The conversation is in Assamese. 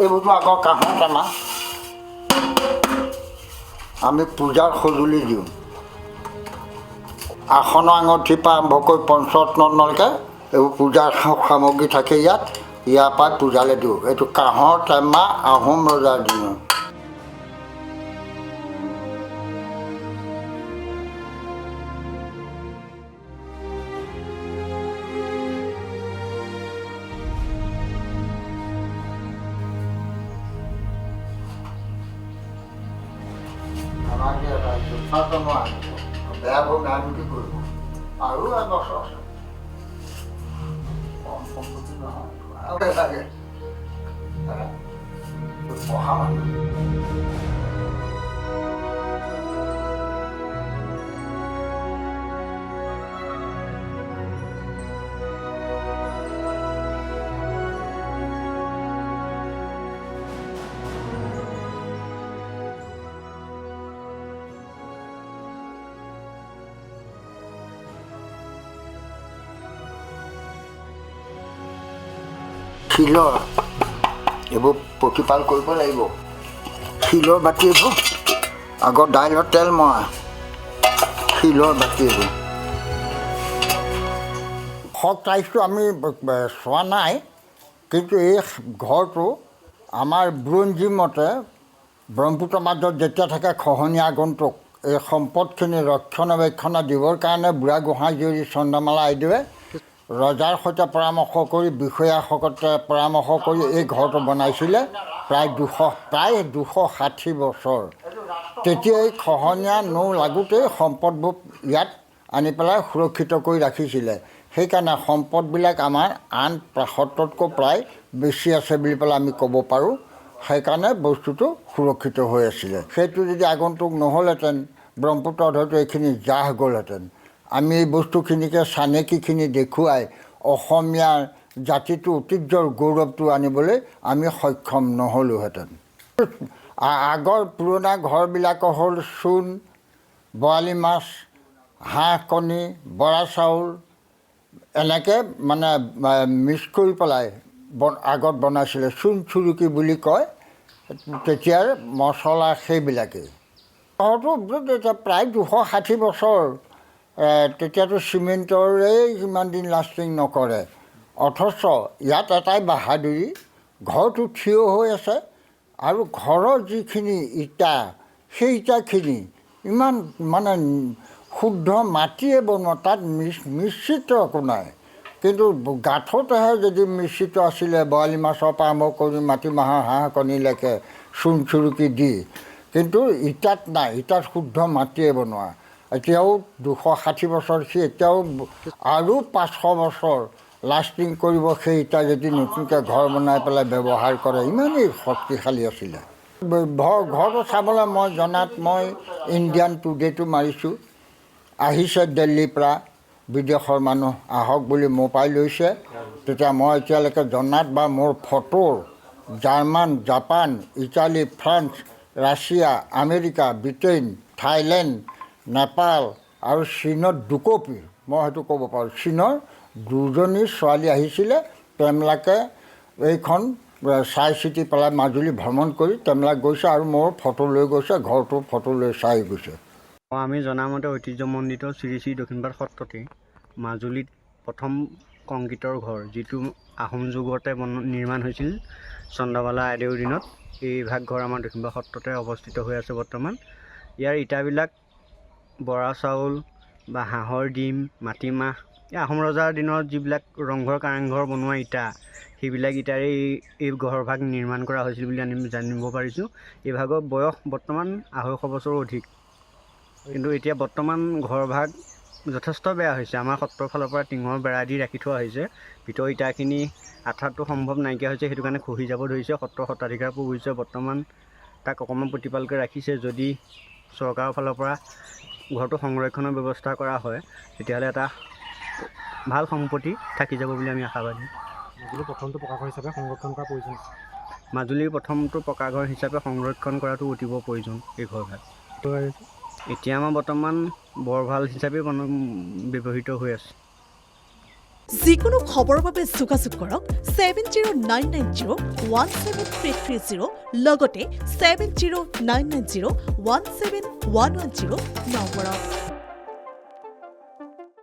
এইবোৰতো আকৌ কাঁহৰ টেমা আমি পূজাৰ সঁজুলি দিওঁ আসনৰ আঙঠিৰ পৰা আৰম্ভ কৰি পঞ্চৰত্নলৈকে এইবোৰ পূজাৰ সামগ্ৰী থাকে ইয়াৰ পৰা পূজালৈ দিওঁ এইটো কাঁহৰ টেমা আহোম ৰজাৰ দিনৰ বেয়া ভোগ নামতি কৰিব আৰু এবছৰ আছে কম সম্পত্তি নহয় লাগে পঢ়া মানুহ শিলৰ এইবোৰ প্ৰতিপাল কৰিব লাগিব শিলৰ বাতি এইবোৰ আগত দাইলৰ তেল মৰা শিলৰ বাতি এইবোৰ শক তাৰিখটো আমি চোৱা নাই কিন্তু এই ঘৰটো আমাৰ বুৰঞ্জী মতে ব্ৰহ্মপুত্ৰৰ মাজত যেতিয়া থাকে খহনীয়া আগন্তুক এই সম্পদখিনি ৰক্ষণাবেক্ষণ দিবৰ কাৰণে বুঢ়াগোহাঁই জীয়ৰী চন্দ্ৰমালা আইদেৱে ৰজাৰ সৈতে পৰামৰ্শ কৰি বিষয়াসকলে পৰামৰ্শ কৰি এই ঘৰটো বনাইছিলে প্ৰায় 260 বছৰ তেতিয়া এই খহনীয়া নৌ লাগোতেই সম্পদবোৰ ইয়াত আনি পেলাই সুৰক্ষিত কৰি ৰাখিছিলে সেইকাৰণে সম্পদবিলাক আমাৰ আন সত্ৰতকৈ প্ৰায় বেছি আছে বুলি পেলাই আমি ক'ব পাৰোঁ সেইকাৰণে বস্তুটো সুৰক্ষিত হৈ আছিলে সেইটো যদি আগন্তুক নহ'লহেঁতেন ব্ৰহ্মপুত্ৰত হয়তো এইখিনি জাহ গ'লহেঁতেন আমি এই বস্তুখিনিকে চানেকিখিনি দেখুৱাই অসমীয়াৰ জাতিটোৰ ঐতিহ্যৰ গৌৰৱটো আনিবলৈ আমি সক্ষম নহ'লোহেঁতেন আগৰ পুৰণা ঘৰবিলাকৰ হ'ল চূণ বৰালি মাছ হাঁহ কণী বৰা চাউল এনেকৈ মানে মিক্স কৰি পেলাই আগত বনাইছিলে চূণ চুৰুকি বুলি কয় তেতিয়াৰ মচলা সেইবিলাকেই ঘৰটো তেতিয়া প্ৰায় 260 বছৰ তেতিয়াতো চিমেণ্টৰে ইমান দিন লাষ্টিং নকৰে অথচ ইয়াত এটাই বাহাদুৰি ঘৰটো থিয় হৈ আছে আৰু ঘৰৰ যিখিনি ইটা সেই ইটাখিনি ইমান মানে শুদ্ধ মাটিয়ে বনোৱা তাত মিশ্ৰিত একো নাই কিন্তু গাঁঠতেহে যদি মিশ্ৰিত আছিলে বৰালি মাছৰ পৰা আৰম্ভ কৰি মাটিমাহৰ হাঁহ কণীলৈকে চূণ চুৰুকি দি কিন্তু ইটাত নাই ইটাত শুদ্ধ মাটিয়ে বনোৱা এতিয়াও 260 বছৰ সি এতিয়াও আৰু 500 বছৰ লাষ্টিং কৰিব সেই ইটা যদি নতুনকৈ ঘৰ বনাই পেলাই ব্যৱহাৰ কৰে ইমানেই শক্তিশালী আছিলে ঘৰটো চাবলৈ মই জনাত মই ইণ্ডিয়ান টুডেটো মাৰিছোঁ আহিছে দিল্লীৰ পৰা বিদেশৰ মানুহ আহক বুলি মোৰ পৰাই লৈছে তেতিয়া মই এতিয়ালৈকে জনাত বা মোৰ ফটোৰ German Japan Italy France Russia America Britain Thailand Nepal আৰু চীনত 2 কপি মই সেইটো ক'ব পাৰোঁ চীনৰ 2জনী ছোৱালী আহিছিলে তেওঁলোকে এইখন চাই চিতি পেলাই মাজুলী ভ্ৰমণ কৰি তেওঁলোক গৈছে আৰু মোৰ ফটো লৈ গৈছে ঘৰটোৰ ফটো লৈ চাই গৈছে আমি জনামতে ঐতিহ্যমণ্ডিত শ্ৰী শ্ৰী দক্ষিণপাট সত্ৰতে মাজুলীত প্ৰথম কংক্ৰিটৰ ঘৰ যিটো আহোম যুগতে নিৰ্মাণ হৈছিল চন্দ্ৰমালা আইদেউৰ দিনত এই ভাগ ঘৰ আমাৰ দক্ষিণপাট সত্ৰতে অৱস্থিত হৈ আছে বৰ্তমান ইয়াৰ ইটাবিলাক বৰা চাউল বা হাঁহৰ ডিম মাটিমাহ এই আহোম ৰজাৰ দিনত যিবিলাক ৰংঘৰ কাৰেংঘৰ বনোৱা ইটা সেইবিলাক ইটাৰে এই ঘৰভাগ নিৰ্মাণ কৰা হৈছিল বুলি আমি জানিব পাৰিছোঁ এই ভাগৰ বয়স বৰ্তমান 250 বছৰৰ অধিক কিন্তু এতিয়া বৰ্তমান ঘৰভাগ যথেষ্ট বেয়া হৈছে আমাৰ সত্ৰৰ ফালৰ পৰা টিঙৰ বেৰা দি ৰাখি থোৱা হৈছে ভিতৰ ইটাখিনি আঠাটো সম্ভৱ নাইকিয়া হৈছে সেইটো কাৰণে খহি যাব ধৰিছে সত্ৰৰ সত্ৰাধিকাৰ হৈছে বৰ্তমান তাক অকণমান প্ৰতিপালকৈ ৰাখিছে যদি চৰকাৰৰ ফালৰ পৰা ঘৰটো সংৰক্ষণৰ ব্যৱস্থা কৰা হয় তেতিয়াহ'লে এটা ভাল সম্পত্তি থাকি যাব বুলি আমি আশাবাদী মাজুলীৰ প্ৰথমটো পকাঘৰ হিচাপে সংৰক্ষণ কৰা প্ৰয়োজন মাজুলীৰ প্ৰথমটো পকাঘৰ হিচাপে সংৰক্ষণ কৰাটো অতিব প্ৰয়োজন এই ঘৰভাগ এতিয়া আমাৰ বৰ্তমান বৰভাল হিচাপে ব্যৱহৃত হৈ আছে যিকোনো খবৰৰ বাবে যোগাযোগ কৰক 7099017330 লগতে 7099017110 নম্বৰত।